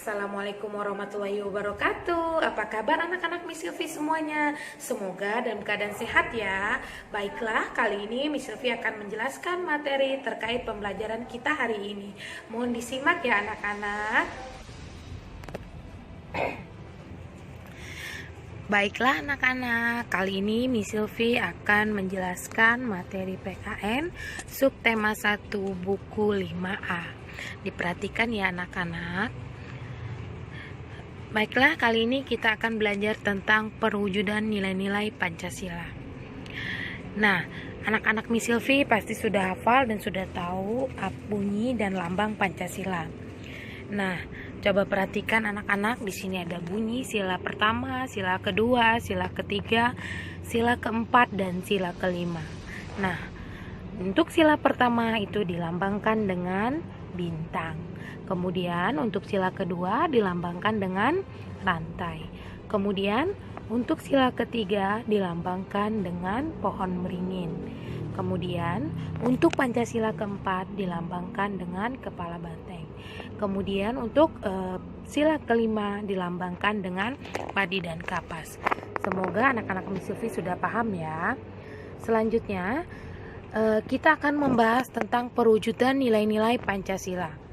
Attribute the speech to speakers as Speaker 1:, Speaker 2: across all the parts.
Speaker 1: Assalamualaikum warahmatullahi wabarakatuh. Apa kabar anak-anak Miss Silvi semuanya? Semoga dalam keadaan sehat ya. Baiklah, kali ini Miss Silvi akan menjelaskan materi terkait pembelajaran kita hari ini. Mohon disimak ya anak-anak. Baiklah anak-anak, kali ini Miss Silvi akan menjelaskan materi PKN subtema 1 buku 5A. Diperhatikan ya anak-anak. Baiklah, kali ini kita akan belajar tentang perwujudan nilai-nilai Pancasila. Nah, anak-anak Miss Silvi pasti sudah hafal dan sudah tahu bunyi dan lambang Pancasila. Nah, coba perhatikan anak-anak, di sini ada bunyi sila pertama, sila kedua, sila ketiga, sila keempat, dan sila kelima. Nah, untuk sila pertama itu dilambangkan dengan bintang. Kemudian untuk sila kedua dilambangkan dengan rantai. Kemudian untuk sila ketiga dilambangkan dengan pohon beringin. Kemudian untuk Pancasila keempat dilambangkan dengan kepala banteng. Kemudian untuk sila kelima dilambangkan dengan padi dan kapas. Semoga anak-anak Miss Silvi sudah paham ya. Selanjutnya kita akan membahas tentang perwujudan nilai-nilai Pancasila.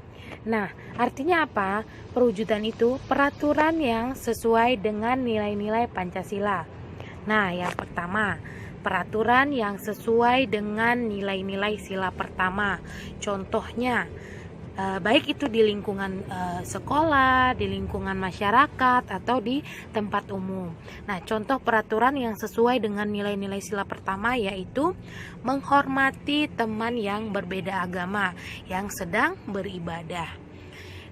Speaker 1: Nah, artinya apa? Perwujudan itu peraturan yang sesuai dengan nilai-nilai Pancasila. Nah, yang pertama, peraturan yang sesuai dengan nilai-nilai sila pertama. Contohnya, baik itu di lingkungan sekolah, di lingkungan masyarakat, atau di tempat umum. Nah, contoh peraturan yang sesuai dengan nilai-nilai sila pertama yaitu menghormati teman yang berbeda agama yang sedang beribadah.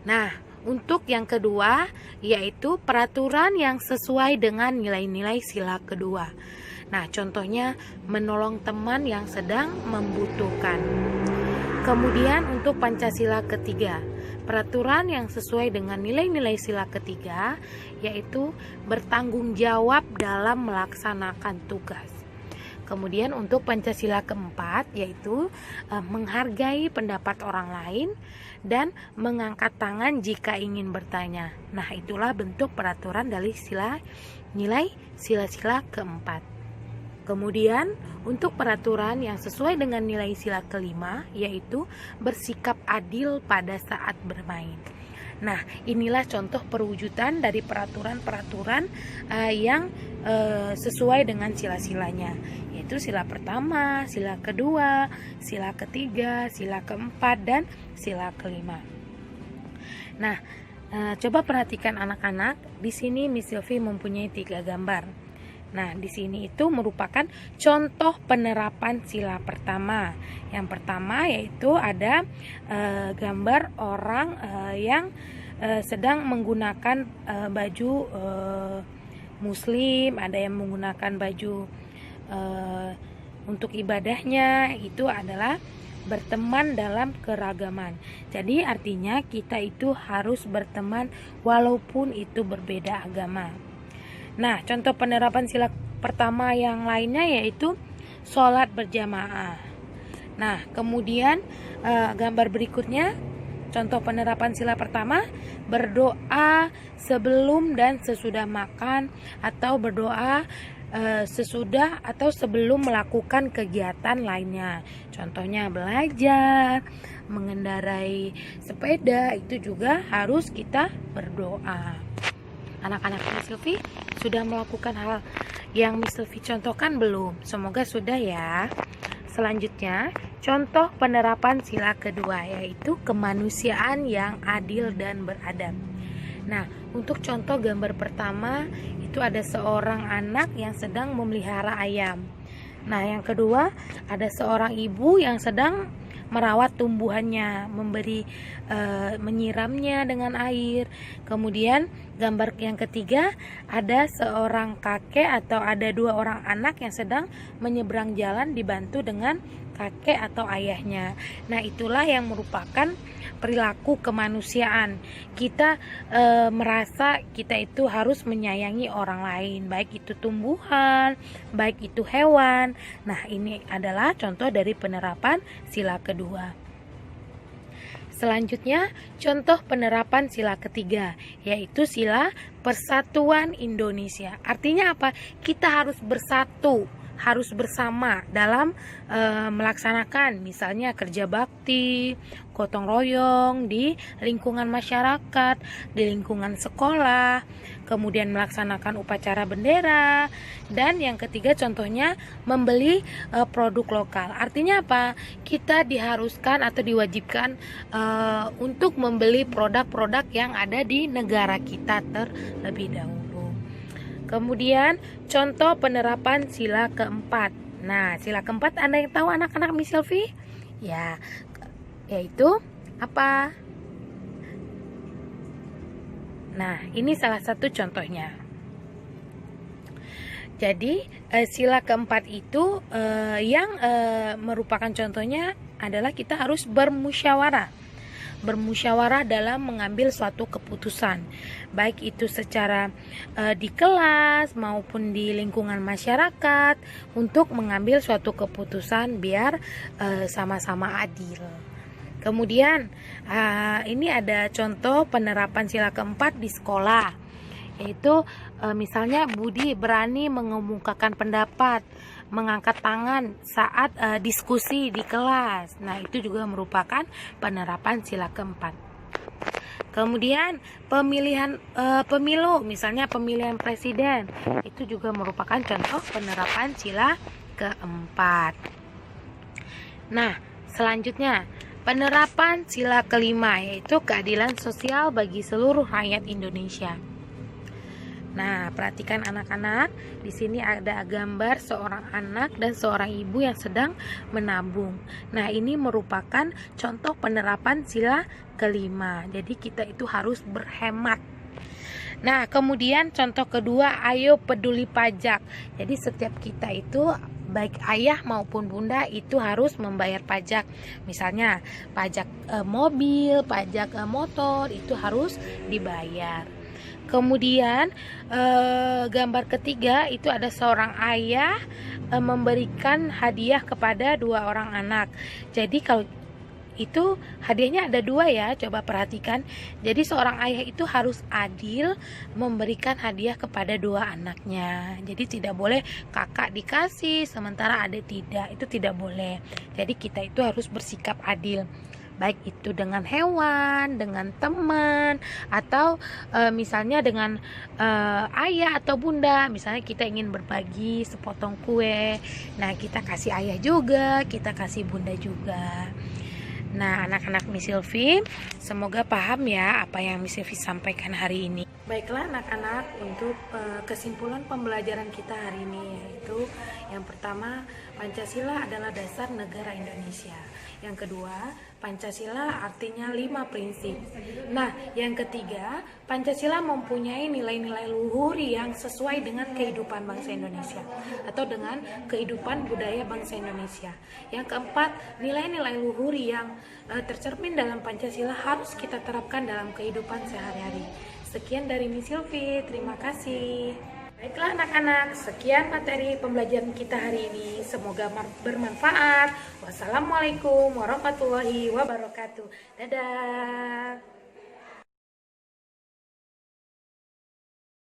Speaker 1: Nah, untuk yang kedua yaitu peraturan yang sesuai dengan nilai-nilai sila kedua. Nah, contohnya menolong teman yang sedang membutuhkan. Kemudian untuk Pancasila ketiga, peraturan yang sesuai dengan nilai-nilai sila ketiga yaitu bertanggung jawab dalam melaksanakan tugas. Kemudian untuk Pancasila keempat yaitu menghargai pendapat orang lain dan mengangkat tangan jika ingin bertanya. Nah, itulah bentuk peraturan dari nilai sila-sila keempat. Kemudian untuk peraturan yang sesuai dengan nilai sila kelima yaitu bersikap adil pada saat bermain. Nah, inilah contoh perwujudan dari peraturan-peraturan yang sesuai dengan sila-silanya, yaitu sila pertama, sila kedua, sila ketiga, sila keempat, dan sila kelima. Nah, coba perhatikan anak-anak, di sini Miss Silvi mempunyai 3 gambar. Nah, di sini itu merupakan contoh penerapan sila pertama. Yang pertama yaitu ada gambar orang yang sedang menggunakan baju muslim, ada yang menggunakan baju untuk ibadahnya, itu adalah berteman dalam keragaman. Jadi artinya kita itu harus berteman walaupun itu berbeda agama. Nah, contoh penerapan sila pertama yang lainnya yaitu sholat berjamaah. Nah, kemudian gambar berikutnya, contoh penerapan sila pertama, berdoa sebelum dan sesudah makan atau berdoa sesudah atau sebelum melakukan kegiatan lainnya. Contohnya belajar, mengendarai sepeda, itu juga harus kita berdoa. Anak-anak Miss Silvi sudah melakukan hal yang Miss Silvi contohkan belum? Semoga sudah ya. Selanjutnya, contoh penerapan sila kedua yaitu kemanusiaan yang adil dan beradab. Nah, untuk contoh gambar pertama itu ada seorang anak yang sedang memelihara ayam. Nah, yang kedua ada seorang ibu yang sedang merawat tumbuhannya, menyiramnya dengan air. Kemudian gambar yang ketiga ada seorang kakek atau ada 2 orang anak yang sedang menyeberang jalan dibantu dengan kakek atau ayahnya. Nah, itulah yang merupakan perilaku kemanusiaan. Kita merasa kita itu harus menyayangi orang lain, baik itu tumbuhan, baik itu hewan. Nah, ini adalah contoh dari penerapan sila kedua. Selanjutnya, contoh penerapan sila ketiga, yaitu sila Persatuan Indonesia. Artinya apa? Kita harus bersatu, harus bersama dalam melaksanakan misalnya kerja bakti, gotong royong di lingkungan masyarakat, di lingkungan sekolah, kemudian melaksanakan upacara bendera, dan yang ketiga contohnya membeli produk lokal. Artinya apa? Kita diharuskan atau diwajibkan untuk membeli produk-produk yang ada di negara kita terlebih dahulu. Kemudian contoh penerapan sila keempat. Nah, sila keempat Anda yang tahu anak-anak Miss Sylvie? Ya, yaitu apa? Nah, ini salah satu contohnya. Jadi, sila keempat itu yang merupakan contohnya adalah kita harus bermusyawarah. Bermusyawarah dalam mengambil suatu keputusan, baik itu secara di kelas maupun di lingkungan masyarakat, untuk mengambil suatu keputusan biar sama-sama adil. Kemudian ini ada contoh penerapan sila keempat di sekolah, yaitu misalnya Budi berani mengemukakan pendapat, mengangkat tangan saat diskusi di kelas. Nah, itu juga merupakan penerapan sila keempat. Kemudian pemilihan pemilu, misalnya pemilihan presiden, itu juga merupakan contoh penerapan sila keempat. Nah, selanjutnya penerapan sila kelima, yaitu keadilan sosial bagi seluruh rakyat Indonesia. Nah, perhatikan anak-anak, di sini ada gambar seorang anak dan seorang ibu yang sedang menabung. Nah, ini merupakan contoh penerapan sila kelima. Jadi kita itu harus berhemat. Nah, kemudian contoh kedua, ayo peduli pajak. Jadi setiap kita itu baik ayah maupun bunda itu harus membayar pajak. Misalnya pajak mobil, pajak motor itu harus dibayar. Kemudian gambar ketiga itu ada seorang ayah memberikan hadiah kepada dua orang anak. Jadi kalau itu hadiahnya ada dua ya, coba perhatikan. Jadi seorang ayah itu harus adil memberikan hadiah kepada dua anaknya. Jadi tidak boleh kakak dikasih sementara adik tidak, itu tidak boleh. Jadi kita itu harus bersikap adil, baik itu dengan hewan, dengan teman, atau misalnya dengan ayah atau bunda. Misalnya kita ingin berbagi sepotong kue, nah kita kasih ayah juga, kita kasih bunda juga. Nah, anak-anak Miss Sylvie, semoga paham ya apa yang Miss Sylvie sampaikan hari ini. Baiklah anak-anak, untuk kesimpulan pembelajaran kita hari ini, yaitu yang pertama, Pancasila adalah dasar negara Indonesia. Yang kedua, Pancasila artinya 5 prinsip. Nah, yang ketiga, Pancasila mempunyai nilai-nilai luhur yang sesuai dengan kehidupan bangsa Indonesia atau dengan kehidupan budaya bangsa Indonesia. Yang keempat, nilai-nilai luhur yang tercermin dalam Pancasila harus kita terapkan dalam kehidupan sehari-hari. Sekian dari Miss Sylvie, terima kasih. Baiklah anak-anak, sekian materi pembelajaran kita hari ini. Semoga bermanfaat. Wassalamualaikum warahmatullahi wabarakatuh. Dadah.